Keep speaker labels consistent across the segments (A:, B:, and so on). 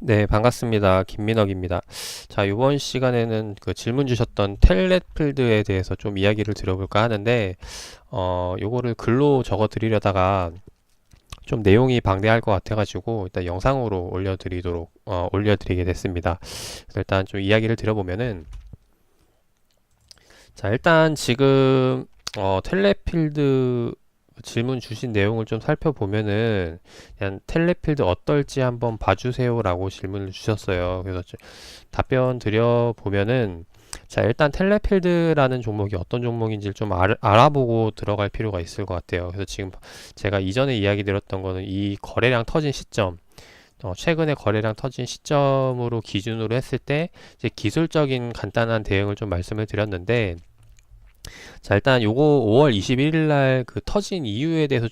A: 네, 반갑습니다. 김민혁입니다. 자, 이번 시간에는 그 질문 주셨던 텔넷 필드에 대해서 좀 이야기를 드려볼까 하는데, 요거를 글로 적어 드리려다가 좀 내용이 방대할 것 같아가지고, 일단 영상으로 올려드리게 됐습니다. 그래서 일단 좀 이야기를 드려보면은, 자, 일단 지금, 텔넷 필드 질문 주신 내용을 좀 살펴보면은 그냥 텔레필드 어떨지 한번 봐주세요라고 질문을 주셨어요. 그래서 답변 드려보면은 자 일단 텔레필드라는 종목이 어떤 종목인지를 좀 알아보고 들어갈 필요가 있을 것 같아요. 그래서 지금 제가 이전에 이야기 드렸던 거는 이 거래량 터진 시점 최근에 거래량 터진 시점으로 기준으로 했을 때 이제 기술적인 간단한 대응을 좀 말씀을 드렸는데 자, 일단 요거 5월 21일 날 그 터진 이유에 대해서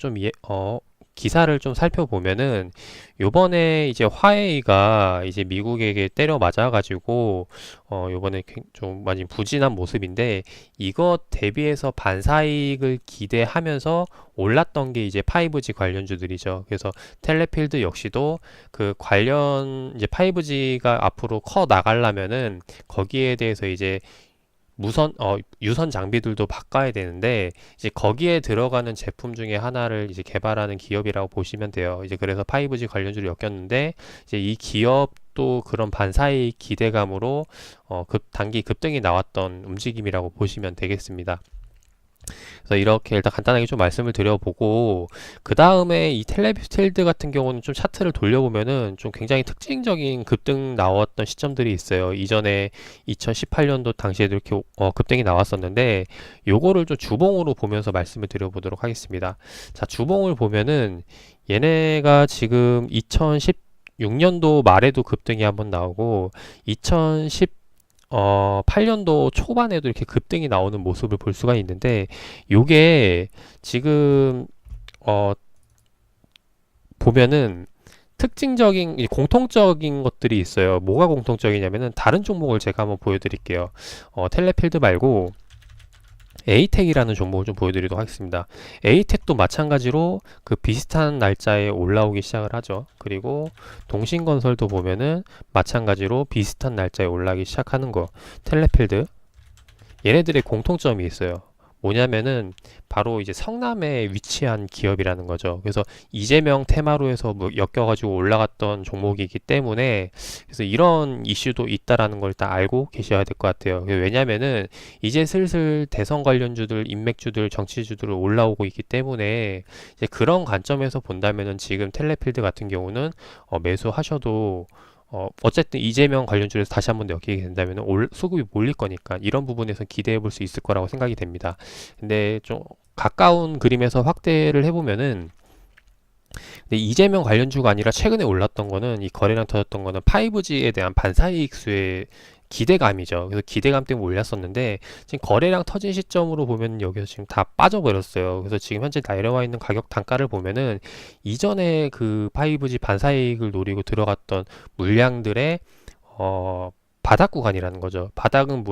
A: 기사를 좀 살펴보면은 요번에 이제 화웨이가 이제 미국에게 때려 맞아가지고 요번에 좀 많이 부진한 모습인데 이것 대비해서 반사이익을 기대하면서 올랐던 게 이제 5G 관련주들이죠. 그래서 텔레필드 역시도 그 관련 이제 5G가 앞으로 커 나가려면은 거기에 대해서 이제 유선 장비들도 바꿔야 되는데, 이제 거기에 들어가는 제품 중에 하나를 이제 개발하는 기업이라고 보시면 돼요. 이제 그래서 5G 관련주를 엮였는데, 이제 이 기업도 그런 반사이 기대감으로, 단기 급등이 나왔던 움직임이라고 보시면 되겠습니다. 그래서 이렇게 일단 간단하게 좀 말씀을 드려보고 그 다음에 이 텔레비스틸드 같은 경우는 좀 차트를 돌려보면은 좀 굉장히 특징적인 급등 나왔던 시점들이 있어요. 이전에 2018년도 당시에도 이렇게 급등이 나왔었는데 요거를 좀 주봉으로 보면서 말씀을 드려보도록 하겠습니다. 자, 주봉을 보면은 얘네가 지금 2016년도 말에도 급등이 한번 나오고 8년도 초반에도 이렇게 급등이 나오는 모습을 볼 수가 있는데, 요게 지금, 어, 보면은 특징적인, 공통적인 것들이 있어요. 뭐가 공통적이냐면은 다른 종목을 제가 한번 보여드릴게요. 텔레필드 말고, 에이텍이라는 종목을 좀 보여드리도록 하겠습니다. 에이텍도 마찬가지로 그 비슷한 날짜에 올라오기 시작을 하죠. 그리고 동신건설도 보면은 마찬가지로 비슷한 날짜에 올라오기 시작하는 거. 텔레필드 얘네들의 공통점이 있어요. 뭐냐면은 바로 이제 성남에 위치한 기업이라는 거죠. 그래서 이재명 테마로에서 뭐 엮여가지고 올라갔던 종목이기 때문에 그래서 이런 이슈도 있다라는 걸 다 알고 계셔야 될 것 같아요. 왜냐면은 이제 슬슬 대선 관련주들, 인맥주들, 정치주들 올라오고 있기 때문에 이제 그런 관점에서 본다면은 지금 텔레필드 같은 경우는 매수하셔도 어쨌든 이재명 관련주에서 다시 한번 엮이게 된다면 수급이 몰릴 거니까 이런 부분에서 기대해 볼 수 있을 거라고 생각이 됩니다. 근데 좀 가까운 그림에서 확대를 해보면은 근데 이재명 관련주가 아니라 최근에 올랐던 거는 이 거래량 터졌던 거는 5G에 대한 반사이익 수의 기대감이죠. 그래서 기대감 때문에 올랐었는데 지금 거래량 터진 시점으로 보면 여기서 지금 다 빠져버렸어요. 그래서 지금 현재 내려와 있는 가격 단가를 보면은 이전에 그 5G 반사이익을 노리고 들어갔던 물량들의 바닥 구간이라는 거죠. 바닥은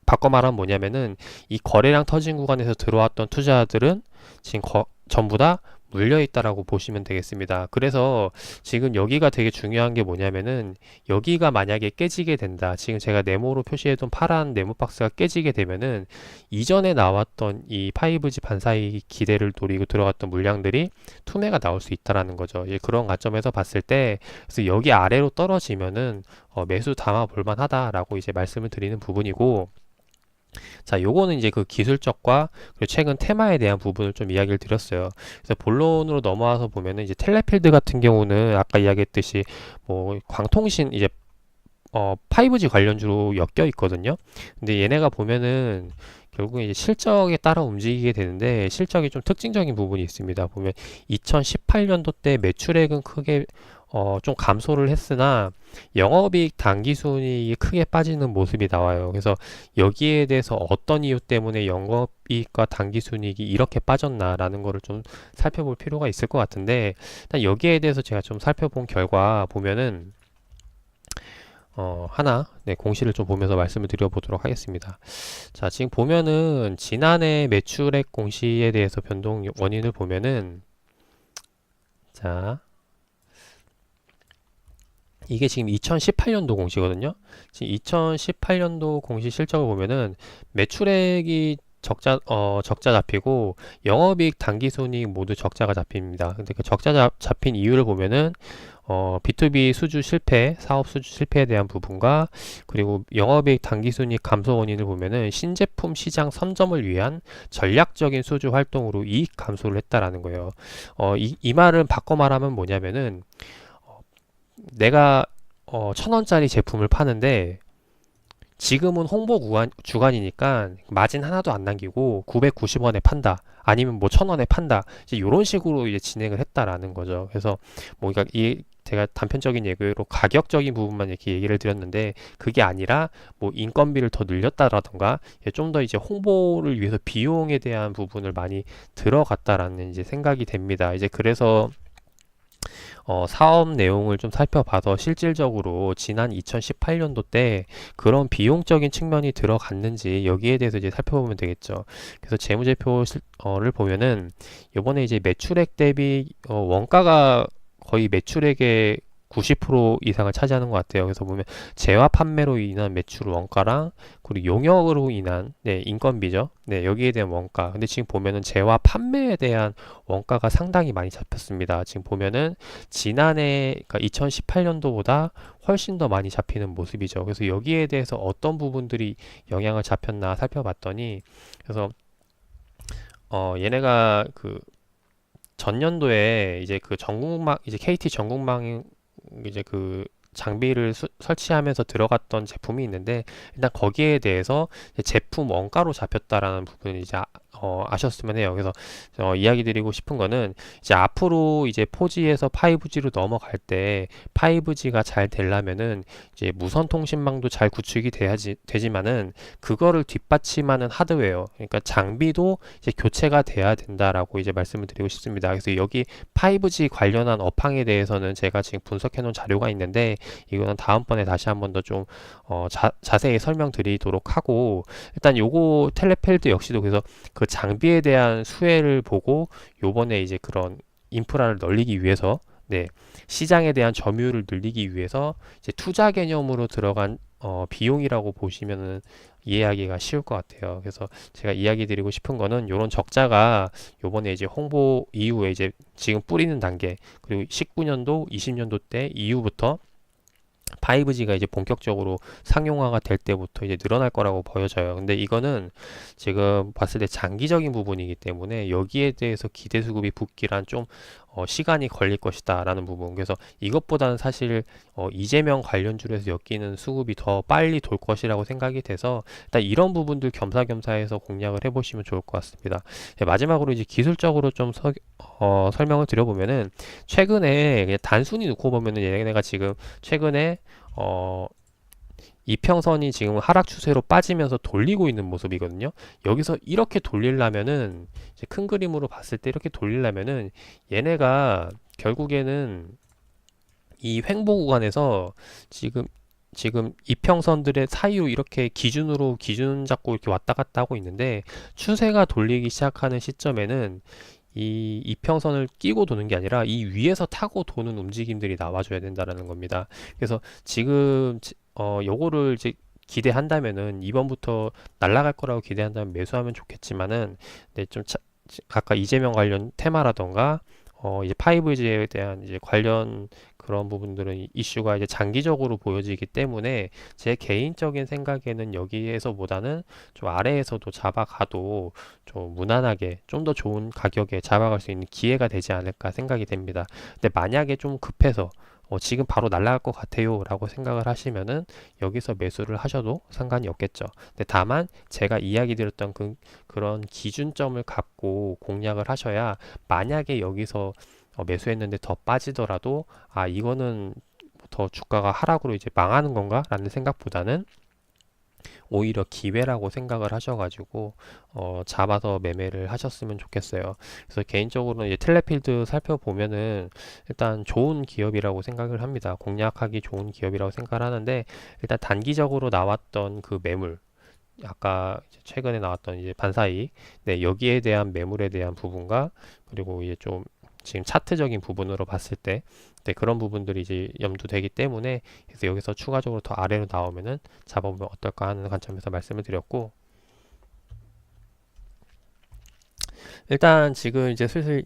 A: 바꿔 말하면 뭐냐면은 이 거래량 터진 구간에서 들어왔던 투자들은 지금 전부 다 물려 있다라고 보시면 되겠습니다. 그래서 지금 여기가 되게 중요한 게 뭐냐면은 여기가 만약에 깨지게 된다. 지금 제가 네모로 표시해둔 파란 네모 박스가 깨지게 되면은 이전에 나왔던 이 5G 반사이 기대를 노리고 들어갔던 물량들이 투매가 나올 수 있다라는 거죠. 그런 관점에서 봤을 때 그래서 여기 아래로 떨어지면은 매수 담아 볼 만하다라고 이제 말씀을 드리는 부분이고 자, 요거는 이제 그 기술적과 그리고 최근 테마에 대한 부분을 좀 이야기를 드렸어요. 그래서 본론으로 넘어와서 보면은 이제 텔레필드 같은 경우는 아까 이야기했듯이 뭐 광통신 이제 5G 관련주로 엮여 있거든요. 근데 얘네가 보면은 결국에 이제 실적에 따라 움직이게 되는데 실적이 좀 특징적인 부분이 있습니다. 보면 2018년도 때 매출액은 크게 좀 감소를 했으나 영업이익 당기순이익이 크게 빠지는 모습이 나와요. 그래서 여기에 대해서 어떤 이유 때문에 영업이익과 당기순이익이 이렇게 빠졌나라는 거를 좀 살펴볼 필요가 있을 것 같은데 일단 여기에 대해서 제가 좀 살펴본 결과 보면은 네, 공시를 좀 보면서 말씀을 드려보도록 하겠습니다. 자, 지금 보면은 지난해 매출액 공시에 대해서 변동 원인을 보면은 자, 이게 지금 2018년도 공시거든요. 지금 2018년도 공시 실적을 보면은 매출액이 적자 잡히고 영업이익 당기순이익 모두 적자가 잡힙니다. 근데 그 적자 잡힌 이유를 보면은 B2B 수주 실패, 사업 수주 실패에 대한 부분과 그리고 영업이익 당기순이익 감소 원인을 보면은 신제품 시장 선점을 위한 전략적인 수주 활동으로 이익 감소를 했다라는 거예요. 이 말은 바꿔 말하면 뭐냐면은 내가 1,000원짜리 제품을 파는데 지금은 홍보 주간이니까 마진 하나도 안 남기고 990원에 판다. 아니면 뭐 1,000원에 판다. 이제 이런 식으로 이제 진행을 했다라는 거죠. 그래서 뭐 그러니까 제가 단편적인 얘기로 가격적인 부분만 이렇게 얘기를 드렸는데 그게 아니라 뭐 인건비를 더 늘렸다라던가 좀 더 이제 홍보를 위해서 비용에 대한 부분을 많이 들어갔다라는 이제 생각이 됩니다. 이제 그래서 사업 내용을 좀 살펴봐서 실질적으로 지난 2018년도 때 그런 비용적인 측면이 들어갔는지 여기에 대해서 이제 살펴보면 되겠죠. 그래서 재무제표를 보면은 요번에 이제 매출액 대비 원가가 거의 매출액의 90% 이상을 차지하는 것 같아요. 그래서 보면 재화 판매로 인한 매출 원가랑 그리고 용역으로 인한 인건비죠. 네, 여기에 대한 원가. 근데 지금 보면은 재화 판매에 대한 원가가 상당히 많이 잡혔습니다. 지금 보면은 지난해 그러니까 2018년도보다 훨씬 더 많이 잡히는 모습이죠. 그래서 여기에 대해서 어떤 부분들이 영향을 잡혔나 살펴봤더니 그래서 얘네가 그 전년도에 이제 그 전국망 이제 KT 전국망 이제 그 장비를 설치하면서 들어갔던 제품이 있는데 일단 거기에 대해서 제품 원가로 잡혔다라는 부분을 이제 아셨으면 해요. 그래서 이야기 드리고 싶은 거는 이제 앞으로 이제 4G에서 5G로 넘어갈 때 5G가 잘 되려면은 이제 무선 통신망도 잘 구축이 되지만은 그거를 뒷받침하는 하드웨어 그러니까 장비도 이제 교체가 돼야 된다라고 이제 말씀을 드리고 싶습니다. 그래서 여기 5G 관련한 업황에 대해서는 제가 지금 분석해 놓은 자료가 있는데 이거는 다음번에 다시 한번 더 좀 자세히 설명드리도록 하고 일단 요거 텔레필드 역시도 그래서 그 장비에 대한 수혜를 보고 요번에 이제 그런 인프라를 널리기 위해서 시장에 대한 점유율을 늘리기 위해서 이제 투자 개념으로 들어간 비용이라고 보시면은 이해하기가 쉬울 것 같아요. 그래서 제가 이야기 드리고 싶은 거는 요런 적자가 요번에 이제 홍보 이후에 이제 지금 뿌리는 단계 그리고 19년도 20년도 때 이후부터 5G가 이제 본격적으로 상용화가 될 때부터 이제 늘어날 거라고 보여져요. 근데 이거는 지금 봤을 때 장기적인 부분이기 때문에 여기에 대해서 기대 수급이 붙기란 좀 시간이 걸릴 것이다 라는 부분. 그래서 이것보다는 사실 이재명 관련주에서 엮이는 수급이 더 빨리 돌 것이라고 생각이 돼서 일단 이런 부분들 겸사겸사해서 공략을 해보시면 좋을 것 같습니다. 마지막으로 이제 기술적으로 좀 설명을 드려보면은 최근에 그냥 단순히 놓고 보면은 얘네가 지금 최근에 이평선이 지금 하락 추세로 빠지면서 돌리고 있는 모습이거든요. 여기서 이렇게 돌리려면은 이제 큰 그림으로 봤을 때 이렇게 돌리려면은 얘네가 결국에는 이 횡보 구간에서 지금 이평선들의 사이로 이렇게 기준 잡고 이렇게 왔다 갔다 하고 있는데 추세가 돌리기 시작하는 시점에는 이 이평선을 끼고 도는 게 아니라 이 위에서 타고 도는 움직임들이 나와줘야 된다라는 겁니다. 그래서 지금 요거를 이제 기대한다면은 이번부터 날아갈 거라고 기대한다면 매수하면 좋겠지만은 좀 아까 이재명 관련 테마라던가 이제 5G에 대한 이제 관련 그런 부분들은 이슈가 이제 장기적으로 보여지기 때문에 제 개인적인 생각에는 여기에서보다는 좀 아래에서도 잡아가도 좀 무난하게 좀 더 좋은 가격에 잡아갈 수 있는 기회가 되지 않을까 생각이 됩니다. 근데 만약에 좀 급해서 지금 바로 날아갈 것 같아요 라고 생각을 하시면은 여기서 매수를 하셔도 상관이 없겠죠. 근데 다만 제가 이야기 드렸던 그런 기준점을 갖고 공략을 하셔야 만약에 여기서 매수했는데 더 빠지더라도 이거는 더 주가가 하락으로 이제 망하는 건가 라는 생각보다는 오히려 기회라고 생각을 하셔가지고 잡아서 매매를 하셨으면 좋겠어요. 그래서 개인적으로는 이제 텔레필드 살펴보면은 일단 좋은 기업이라고 생각을 합니다. 공략하기 좋은 기업이라고 생각을 하는데 일단 단기적으로 나왔던 그 매물 아까 최근에 나왔던 이제 반사이익 여기에 대한 매물에 대한 부분과 그리고 이제 좀 지금 차트적인 부분으로 봤을 때 네, 그런 부분들이 이제 염두되기 때문에 그래서 여기서 추가적으로 더 아래로 나오면은 잡아보면 어떨까 하는 관점에서 말씀을 드렸고 일단 지금 이제 슬슬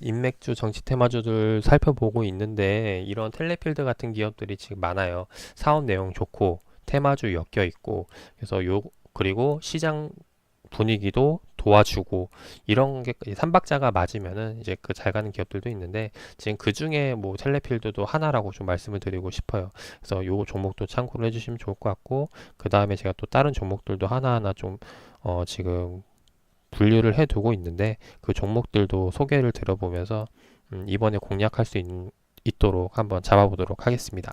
A: 인맥주 정치 테마주들 살펴보고 있는데 이런 텔레필드 같은 기업들이 지금 많아요. 사업 내용 좋고 테마주 엮여 있고 그래서 그리고 시장 분위기도 도와주고 이런 게 삼박자가 맞으면은 이제 그 잘 가는 기업들도 있는데 지금 그 중에 뭐 텔레필드도 하나라고 좀 말씀을 드리고 싶어요. 그래서 요 종목도 참고를 해주시면 좋을 것 같고 그 다음에 제가 또 다른 종목들도 하나하나 좀 지금 분류를 해두고 있는데 그 종목들도 소개를 들어보면서 이번에 공략할 수 있도록 한번 잡아보도록 하겠습니다.